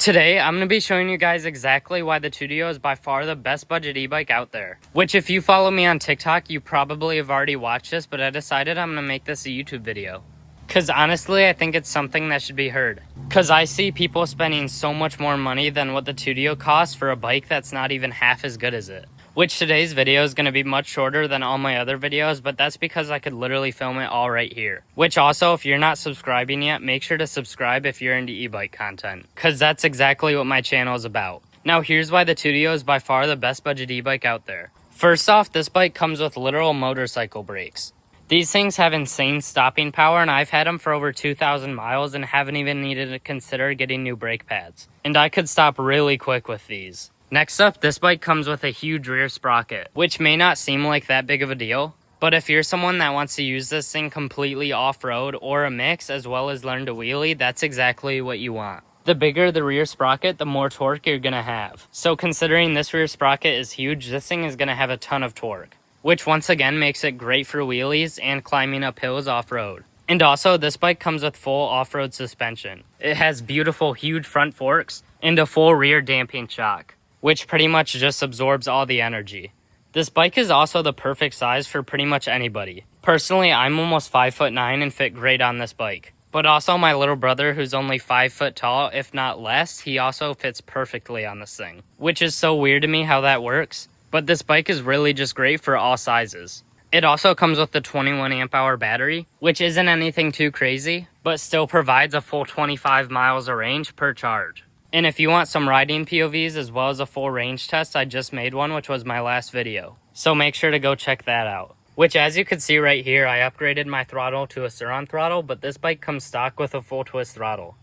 Today, I'm going to be showing you guys exactly why the Tuttio is by far the best budget e-bike out there. Which if you follow me on TikTok, you probably have already watched this, but I decided I'm going to make this a YouTube video. Cause honestly, I think it's something that should be heard. Cause I see people spending so much more money than what the Tuttio costs for a bike that's not even half as good as it. Which today's video is going to be much shorter than all my other videos, but that's because I could literally film it all right here. Which also, if you're not subscribing yet, make sure to subscribe if you're into e-bike content. Cause that's exactly what my channel is about. Now here's why the Tuttio is by far the best budget e-bike out there. First off, this bike comes with literal motorcycle brakes. These things have insane stopping power, and I've had them for over 2,000 miles and haven't even needed to consider getting new brake pads. And I could stop really quick with these. Next up, this bike comes with a huge rear sprocket, which may not seem like that big of a deal, but if you're someone that wants to use this thing completely off-road or a mix as well as learn to wheelie, that's exactly what you want. The bigger the rear sprocket, the more torque you're going to have. So considering this rear sprocket is huge, this thing is going to have a ton of torque, which once again makes it great for wheelies and climbing up hills off-road. And also, this bike comes with full off-road suspension. It has beautiful huge front forks and a full rear damping shock, which pretty much just absorbs all the energy. This bike is also the perfect size for pretty much anybody. Personally, I'm almost 5'9" and fit great on this bike. But also my little brother, who's only 5 foot tall, if not less, he also fits perfectly on this thing. Which is so weird to me how that works, but this bike is really just great for all sizes. It also comes with the 21 amp hour battery, which isn't anything too crazy, but still provides a full 25 miles of range per charge. And if you want some riding POVs as well as a full range test, I just made one, which was my last video. So make sure to go check that out. Which, as you can see right here, I upgraded my throttle to a Sur-Ron throttle, but this bike comes stock with a full twist throttle.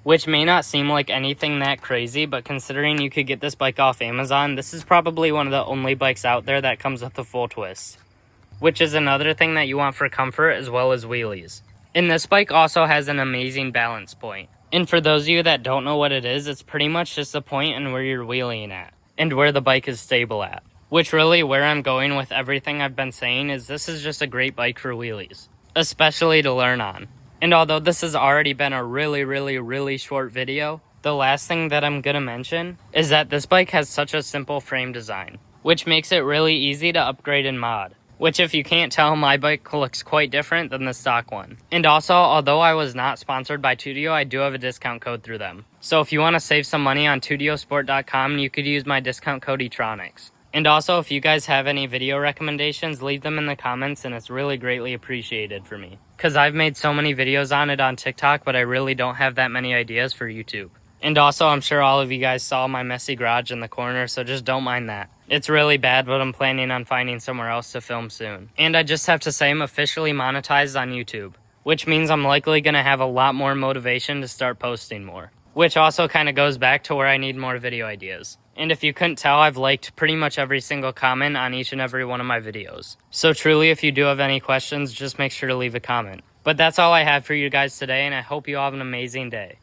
Which may not seem like anything that crazy, but considering you could get this bike off Amazon, this is probably one of the only bikes out there that comes with a full twist. Which is another thing that you want for comfort as well as wheelies. And this bike also has an amazing balance point. And for those of you that don't know what it is, it's pretty much just the point in where you're wheeling at and where the bike is stable at. Which really where I'm going with everything I've been saying is this is just a great bike for wheelies, especially to learn on. And although this has already been a really short video, the last thing that I'm gonna mention is that this bike has such a simple frame design, which makes it really easy to upgrade and mod. Which, if you can't tell, my bike looks quite different than the stock one. And also, although I was not sponsored by Tuttio, I do have a discount code through them. So if you want to save some money on tuttiosport.com, you could use my discount code eTronics. And also, if you guys have any video recommendations, leave them in the comments, and it's really greatly appreciated for me. Because I've made so many videos on it on TikTok, but I really don't have that many ideas for YouTube. And also, I'm sure all of you guys saw my messy garage in the corner, so just don't mind that. It's really bad, but I'm planning on finding somewhere else to film soon. And I just have to say I'm officially monetized on YouTube, which means I'm likely going to have a lot more motivation to start posting more. Which also kind of goes back to where I need more video ideas. And if you couldn't tell, I've liked pretty much every single comment on each and every one of my videos. So truly, if you do have any questions, just make sure to leave a comment. But that's all I have for you guys today, and I hope you all have an amazing day.